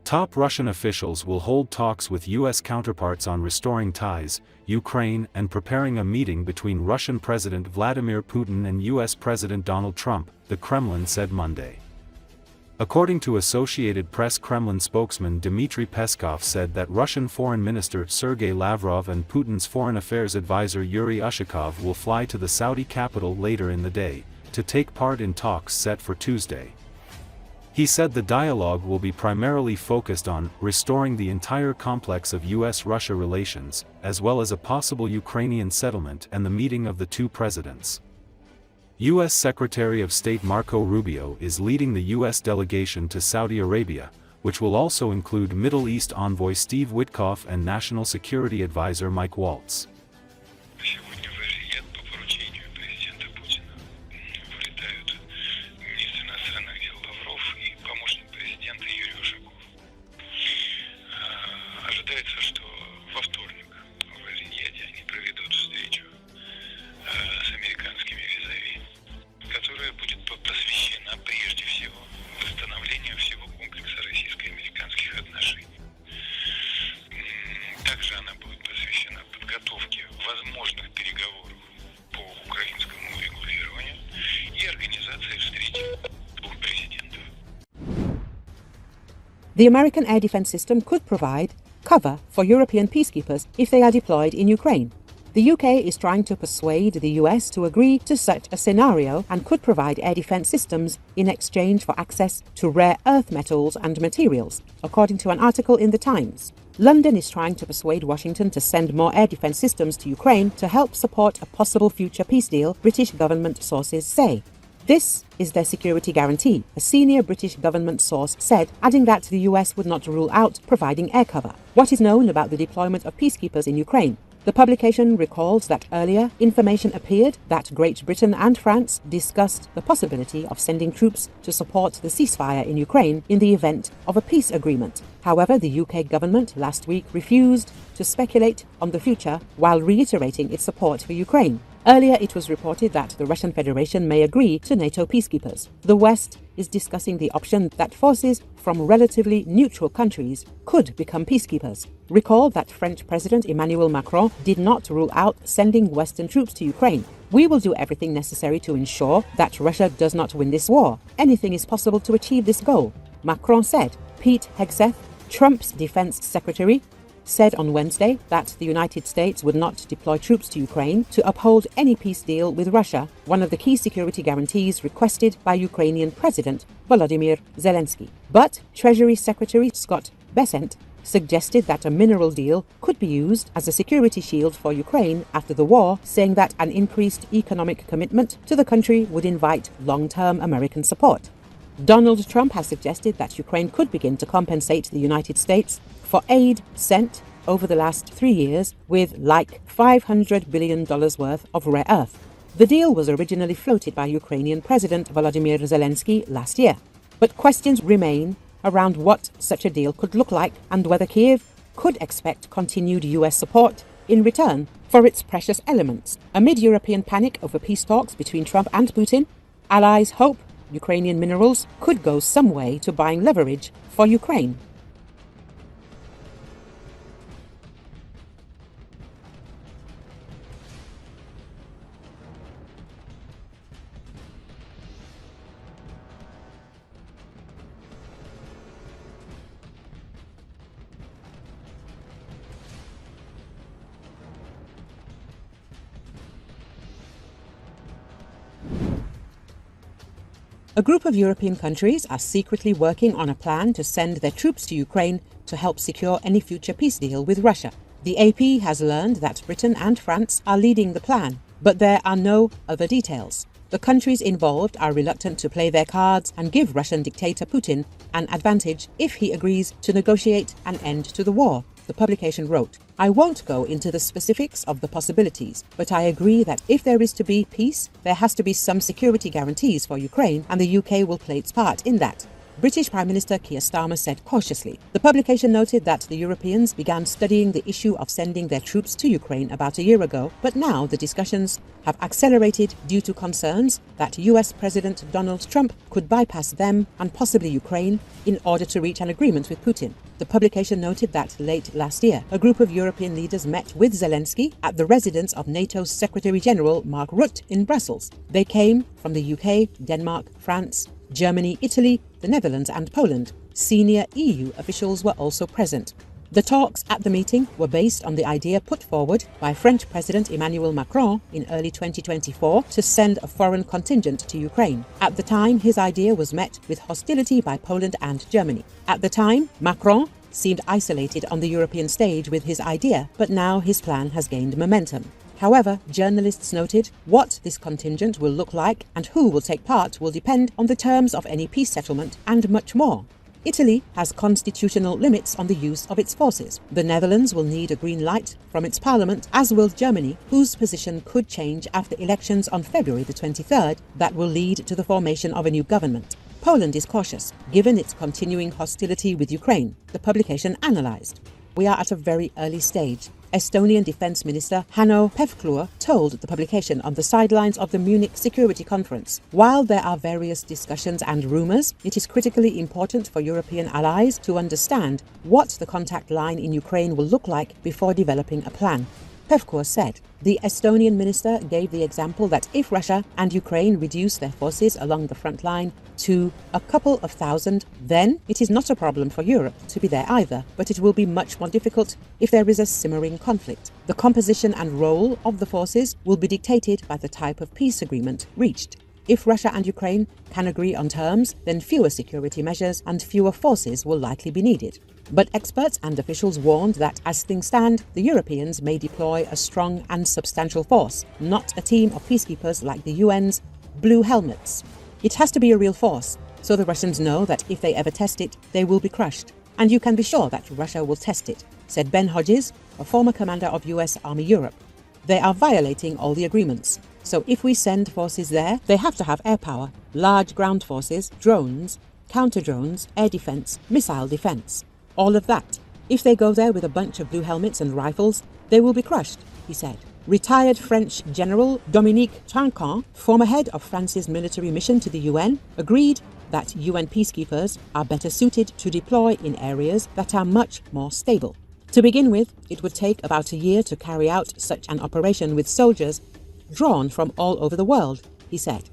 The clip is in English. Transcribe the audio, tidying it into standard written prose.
Top Russian officials will hold talks with U.S. counterparts on restoring ties, Ukraine, and preparing a meeting between Russian President Vladimir Putin and U.S. President Donald Trump, the Kremlin said Monday. According to Associated Press, Kremlin spokesman Dmitry Peskov said that Russian Foreign Minister Sergei Lavrov and Putin's Foreign Affairs advisor Yuri Ushakov will fly to the Saudi capital later in the day, to take part in talks set for Tuesday. He said the dialogue will be primarily focused on restoring the entire complex of U.S.-Russia relations, as well as a possible Ukrainian settlement and the meeting of the two presidents. U.S. Secretary of State Marco Rubio is leading the U.S. delegation to Saudi Arabia, which will also include Middle East envoy Steve Witkoff and National Security Advisor Mike Waltz. The American air defense system could provide cover for European peacekeepers if they are deployed in Ukraine. The UK is trying to persuade the US to agree to such a scenario and could provide air defense systems in exchange for access to rare earth metals and materials, according to an article in The Times. London is trying to persuade Washington to send more air defense systems to Ukraine to help support a possible future peace deal, British government sources say. This is their security guarantee, a senior British government source said, adding that the US would not rule out providing air cover. What is known about the deployment of peacekeepers in Ukraine? The publication recalls that earlier information appeared that Great Britain and France discussed the possibility of sending troops to support the ceasefire in Ukraine in the event of a peace agreement. However, the UK government last week refused to speculate on the future while reiterating its support for Ukraine. Earlier, it was reported that the Russian Federation may agree to NATO peacekeepers. The West is discussing the option that forces from relatively neutral countries could become peacekeepers. Recall that French President Emmanuel Macron did not rule out sending Western troops to Ukraine. "We will do everything necessary to ensure that Russia does not win this war. Anything is possible to achieve this goal," Macron said. Pete Hegseth, Trump's defense secretary, said on Wednesday that the United States would not deploy troops to Ukraine to uphold any peace deal with Russia, one of the key security guarantees requested by Ukrainian President Volodymyr Zelensky. But Treasury Secretary Scott Bessent suggested that a mineral deal could be used as a security shield for Ukraine after the war, saying that an increased economic commitment to the country would invite long-term American support. Donald Trump has suggested that Ukraine could begin to compensate the United States for aid sent over the last 3 years with like $500 billion worth of rare earth. The deal was originally floated by Ukrainian President Volodymyr Zelensky last year, but questions remain around what such a deal could look like and whether Kyiv could expect continued US support in return for its precious elements. Amid European panic over peace talks between Trump and Putin, allies hope Ukrainian minerals could go some way to buying leverage for Ukraine. A group of European countries are secretly working on a plan to send their troops to Ukraine to help secure any future peace deal with Russia. The AP has learned that Britain and France are leading the plan, but there are no other details. The countries involved are reluctant to play their cards and give Russian dictator Putin an advantage if he agrees to negotiate an end to the war. The publication wrote, "I won't go into the specifics of the possibilities, but I agree that if there is to be peace, there has to be some security guarantees for Ukraine, and the UK will play its part in that. British Prime Minister Keir Starmer said cautiously. The publication noted that the Europeans began studying the issue of sending their troops to Ukraine about a year ago, but now the discussions have accelerated due to concerns that US President Donald Trump could bypass them and possibly Ukraine in order to reach an agreement with Putin. The publication noted that late last year, a group of European leaders met with Zelensky at the residence of NATO's Secretary-General Mark Rutte in Brussels. They came from the UK, Denmark, France, Germany, Italy, the Netherlands and Poland. Senior EU officials were also present. The talks at the meeting were based on the idea put forward by French President Emmanuel Macron in early 2024 to send a foreign contingent to Ukraine. At the time, his idea was met with hostility by Poland and Germany. At the time, Macron seemed isolated on the European stage with his idea, but now his plan has gained momentum. However, journalists noted what this contingent will look like and who will take part will depend on the terms of any peace settlement and much more. Italy has constitutional limits on the use of its forces. The Netherlands will need a green light from its parliament, as will Germany, whose position could change after elections on February the 23rd that will lead to the formation of a new government. Poland is cautious, given its continuing hostility with Ukraine, the publication analysed. We are at a very early stage. Estonian Defence Minister Hanno Pevkur told the publication on the sidelines of the Munich Security Conference. While there are various discussions and rumours, it is critically important for European allies to understand what the contact line in Ukraine will look like before developing a plan. Pevkur said. The Estonian minister gave the example that if Russia and Ukraine reduce their forces along the front line to a couple of thousand, then it is not a problem for Europe to be there either, but it will be much more difficult if there is a simmering conflict. The composition and role of the forces will be dictated by the type of peace agreement reached. If Russia and Ukraine can agree on terms, then fewer security measures and fewer forces will likely be needed. But experts and officials warned that as things stand, the Europeans may deploy a strong and substantial force, not a team of peacekeepers like the UN's Blue Helmets. It has to be a real force, so the Russians know that if they ever test it, they will be crushed. And you can be sure that Russia will test it, said Ben Hodges, a former commander of US Army Europe. They are violating all the agreements. So if we send forces there, they have to have air power, large ground forces, drones, counter-drones, air defense, missile defense. All of that. If they go there with a bunch of blue helmets and rifles, they will be crushed, he said. Retired French General Dominique Trinquant, former head of France's military mission to the UN, agreed that UN peacekeepers are better suited to deploy in areas that are much more stable. To begin with, it would take about a year to carry out such an operation with soldiers drawn from all over the world, he said.